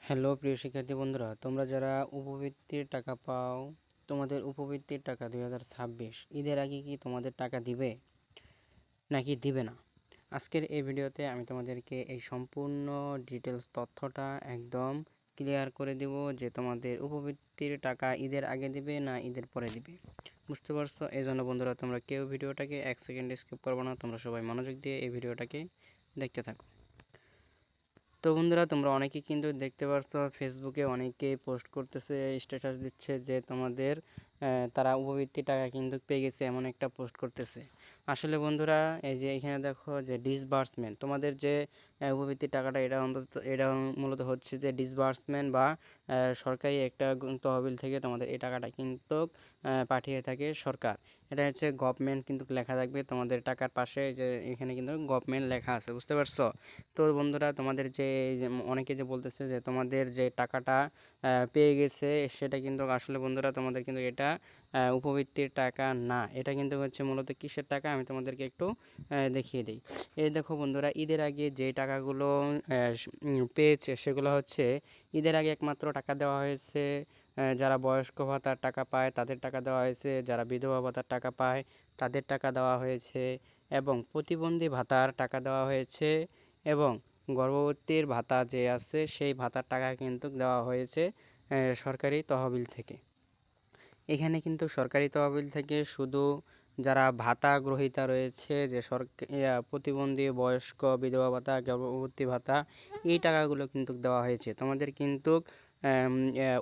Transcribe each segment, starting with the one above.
Hello প্রিয় শিক্ষার্থী বন্ধুরা, তোমরা যারা উপবৃত্তির টাকা পাও, তোমাদের উপবৃত্তির টাকা 2026 ঈদের আগে কি তোমাদের টাকা দিবে নাকি দিবে না? আজকের এই ভিডিওতে আমি তোমাদেরকে এই সম্পূর্ণ ডিটেলস তথ্যটা একদম ক্লিয়ার করে দিব যে তোমাদের উপবৃত্তির টাকা ঈদের আগে দিবে না ঈদের পরে দিবে। বুঝতে পারছো? এই জন্য বন্ধুরা, তোমরা কেউ ভিডিওটাকে 1 সেকেন্ড স্কিপ করবে না, তোমরা সবাই মনোযোগ দিয়ে এই ভিডিওটাকে দেখতে থাকো। তো বন্ধুরা, তোমরা অনেকেই কিন্তু দেখতে পারছো ফেসবুকে অনেকেই পোস্ট করতেছে, স্ট্যাটাস দিচ্ছে যে তোমাদের তারা উপবৃত্তি টাকা কিন্তু পেয়ে গেছে, এমন একটা পোস্ট করতেছে। আসলে বন্ধুরা, এই যে এখানে দেখো যে ডিসবার্সমেন্ট, তোমাদের যে উপবৃত্তির টাকাটা, এটা মূলত হচ্ছে যে ডিসবার্সমেন্ট বা সরকারি একটা তহবিল থেকে তোমাদের এই টাকাটা কিন্তু পাঠিয়ে থাকে সরকার। এটা হচ্ছে গভর্নমেন্ট কিন্তু লেখা থাকবে তোমাদের টাকার পাশে, যে এখানে কিন্তু গভর্নমেন্ট লেখা আছে। বুঝতে পারছো? তো বন্ধুরা, তোমাদের যে অনেকে যে বলতেছে যে তোমাদের যে টাকাটা পেয়ে গেছে, সেটা কিন্তু আসলে বন্ধুরা তোমাদের কিন্তু এটা উপবৃত্তির টাকা না। এটা কিন্তু হচ্ছে মূলত কিসের টাকা, আমি তোমাদেরকে একটু দেখিয়ে দিই। এই দেখো বন্ধুরা, ঈদের আগে যে টাকাগুলো পেয়েছে সেগুলো হচ্ছে ঈদের আগে একমাত্র টাকা দেওয়া হয়েছে যারা বয়স্ক ভাতার টাকা পায় তাদের টাকা দেওয়া হয়েছে, যারা বিধবা ভাতার টাকা পায় তাদের টাকা দেওয়া হয়েছে, এবং প্রতিবন্ধী ভাতার টাকা দেওয়া হয়েছে, এবং গর্ভবতীর ভাতা যে আছে সেই ভাতার টাকা কিন্তু দেওয়া হয়েছে সরকারি তহবিল থেকে। এখানে কিন্তু সরকারি তহবিল থেকে শুধু যারা ভাতা গ্রহীতা রয়েছে, যে প্রতিবন্ধী, বয়স্ক, বিধবা ভাতা, গর্ভবতী ভাতা, এই টাকাগুলো কিন্তু দেওয়া হয়েছে। তোমাদের কিন্তু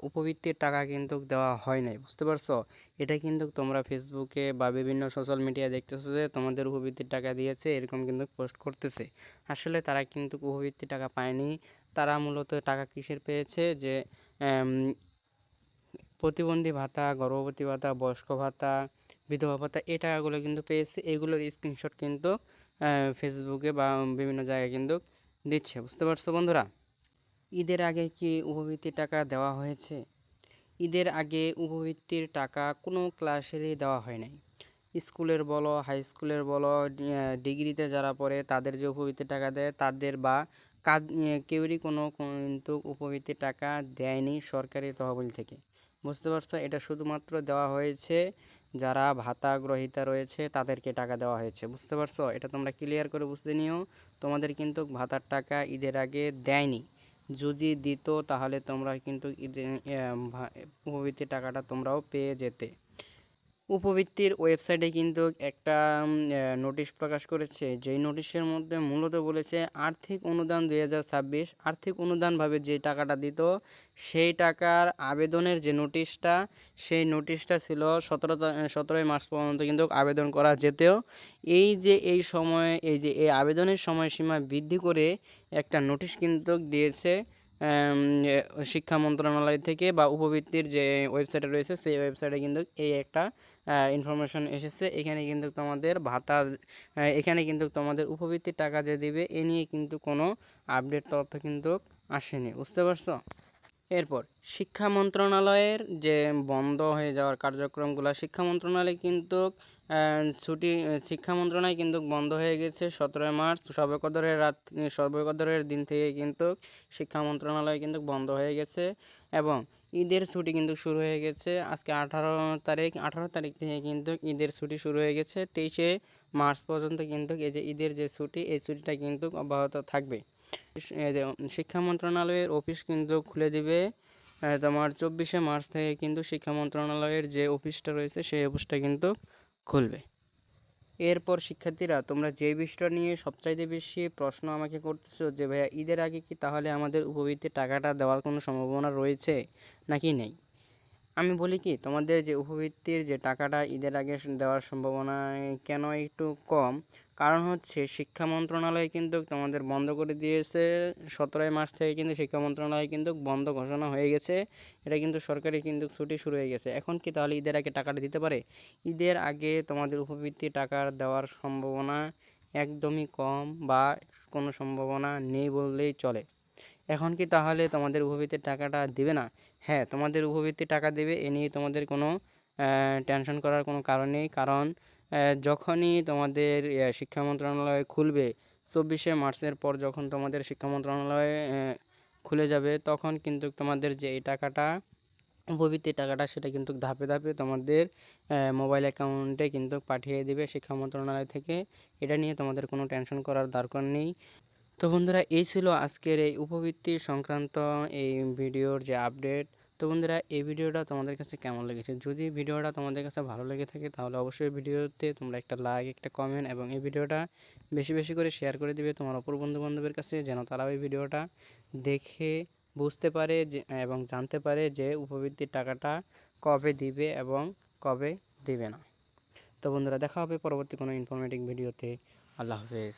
উপবৃত্তির টাকা কিন্তু দেওয়া হয় নাই। বুঝতে পারছো? এটা কিন্তু তোমরা ফেসবুকে বা বিভিন্ন সোশ্যাল মিডিয়ায় দেখতেছো যে তোমাদের উপবৃত্তির টাকা দিয়েছে, এরকম কিন্তু পোস্ট করতেছে। আসলে তারা কিন্তু উপবৃত্তির টাকা পায়নি। তারা মূলত টাকা কিসের পেয়েছে, যে প্রতিবন্ধী ভাতা, গর্ভবতী ভাতা, বয়স্ক ভাতা, বিধবা ভাতা, এই টাকাগুলো কিন্তু পেয়েছে। এগুলোর স্ক্রিনশট কিন্তু ফেসবুকে বা বিভিন্ন জায়গায় কিন্তু দিচ্ছে। বুঝতে পারছো বন্ধুরা? ঈদের আগে কি উপবৃত্তির টাকা দেওয়া হয়েছে? ঈদের আগে উপবৃত্তির টাকা কোনো ক্লাসেরই দেওয়া হয় নাই। স্কুলের বলো, হাই স্কুলের বলো, ডিগ্রিতে যারা পড়ে তাদের যে উপবৃত্তির টাকা দেয় তাদের বা কেউরই কোনো কিন্তু উপবৃত্তির টাকা দেয়নি সরকারি তহবিল থেকে। বুঝতে পারছো? এটা শুধুমাত্র দেওয়া হয়েছে যারা ভাতা গ্রহীতা রয়েছে তাদেরকে টাকা দেওয়া হয়েছে। বুঝতে পারছো? এটা তোমরা ক্লিয়ার করে বুঝতে নিও। তোমাদের কিন্তু ভাতার টাকা ঈদের আগে দেয়নি। যদি দিত তাহলে তোমরা কিন্তু ঈদের উপবৃত্তির টাকাটা তোমরাও পেয়ে যেতে। উপবৃত্তির ওয়েবসাইটে কিন্তু একটা নোটিশ প্রকাশ করেছে, যেই নোটিশের মধ্যে মূলত বলেছে আর্থিক অনুদান 2026, আর্থিক অনুদানভাবে যে টাকাটা দিত সেই টাকার আবেদনের যে নোটিশটা, সেই নোটিশটা ছিল 17ই মার্চ পর্যন্ত কিন্তু আবেদন করা যেতেও। এই যে এই সময়ে, এই যে এই আবেদনের সময়সীমা বৃদ্ধি করে একটা নোটিশ কিন্তু দিয়েছে শিক্ষা মন্ত্রণালয় থেকে, বা উপবৃত্তির যে ওয়েবসাইটে রয়েছে সেই ওয়েবসাইটে কিন্তু এই একটা ইনফরমেশন এসেছে। এখানে কিন্তু তোমাদের ভাতা, এখানে কিন্তু তোমাদের উপবৃত্তির টাকা যে দিবে এ নিয়ে কিন্তু কোনো আপডেট তথ্য কিন্তু আসেনি। বুঝতে পারছো? এরপর শিক্ষা মন্ত্রণালয়ের যে বন্ধ হয়ে যাওয়ার কার্যক্রমগুলো, শিক্ষা মন্ত্রণালয় কিন্তু শিক্ষা মন্ত্রণালয় কিন্তু বন্ধ হয়ে গেছে 17ই মার্চ। শবে কদরের দিন থেকে কিন্তু শিক্ষা মন্ত্রণালয় কিন্তু বন্ধ হয়ে গেছে, এবং ঈদের ছুটি কিন্তু শুরু হয়ে গেছে। আজকে 18 তারিখ থেকে কিন্তু ঈদের ছুটি শুরু হয়ে গেছে। 23শে মার্চ পর্যন্ত কিন্তু এই যে ঈদের যে ছুটি, এই ছুটিটা কিন্তু অব্যাহত থাকবে। শিক্ষা মন্ত্রণালয়ের অফিস কিন্তু খুলে দিবে তোমার 24শে মার্চ থেকে কিন্তু শিক্ষা মন্ত্রণালয়ের যে অফিসটা রয়েছে সেই অফিসটা কিন্তু খুলবে। এরপর শিক্ষার্থীরা, তোমরা যে বিষয়টা নিয়ে সবচাইতে বেশি প্রশ্ন আমাকে করতেছো যে ভাইয়া ঈদের আগে কি তাহলে আমাদের উপবৃত্তির টাকাটা দেওয়ার কোনো সম্ভাবনা রয়েছে নাকি নেই, আমি বলি কি, তোমাদের যে উপবৃত্তির যে টাকাটা ঈদের আগে দেওয়ার সম্ভাবনা কেন একটু কম, কারণ হচ্ছে শিক্ষা মন্ত্রণালয় কিন্তু তোমাদের বন্ধ করে দিয়েছে। 17ই মার্চ থেকে কিন্তু শিক্ষা মন্ত্রণালয় কিন্তু বন্ধ ঘোষণা হয়ে গেছে। এটা কিন্তু সরকারি কিন্তু ছুটি শুরু হয়ে গেছে। এখন কি তাহলে ঈদের আগে টাকাটা দিতে পারে? ঈদের আগে তোমাদের উপবৃত্তি টাকা দেওয়ার সম্ভাবনা একদমই কম, বা কোনো সম্ভাবনা নেই বললেই চলে। এখন কি তাহলে তোমাদের উপবৃত্তির টাকাটা দিবে না? হ্যাঁ, তোমাদের উপবৃত্তির টাকা দেবে, এ নিয়ে তোমাদের কোনো টেনশন করার কোনো কারণ নেই। কারণ যখনই তোমাদের শিক্ষা মন্ত্রণালয় খুলবে, 24শে মার্চের পর যখন তোমাদের শিক্ষা মন্ত্রণালয় খুলে যাবে, তখন কিন্তু তোমাদের যে এই টাকাটা উপবৃত্তির টাকাটা সেটা কিন্তু ধাপে ধাপে তোমাদের মোবাইল অ্যাকাউন্টে কিন্তু পাঠিয়ে দিবে শিক্ষা মন্ত্রণালয় থেকে। এটা নিয়ে তোমাদের কোনো টেনশন করার দরকার নেই। তো বন্ধুরা, এই ছিল আজকের এই উপবৃত্তি সংক্রান্ত এই ভিডিওর যে আপডেট। তো বন্ধুরা, এই ভিডিওটা তোমাদের কাছে কেমন লেগেছে? যদি ভিডিওটা তোমাদের কাছে ভালো লেগে থাকে তাহলে অবশ্যই ভিডিওতে তোমরা একটা লাইক, একটা কমেন্ট এবং এই ভিডিওটা বেশি বেশি করে শেয়ার করে দিবে তোমার অপর বন্ধু বান্ধবের কাছে, যেন তারাও এই ভিডিওটা দেখে বুঝতে পারে যে এবং জানতে পারে যে উপবৃত্তির টাকাটা কবে দিবে এবং কবে দিবে না। তো বন্ধুরা, দেখা হবে পরবর্তী কোনো ইনফরমেটিভ ভিডিওতে। আল্লাহ হাফেজ।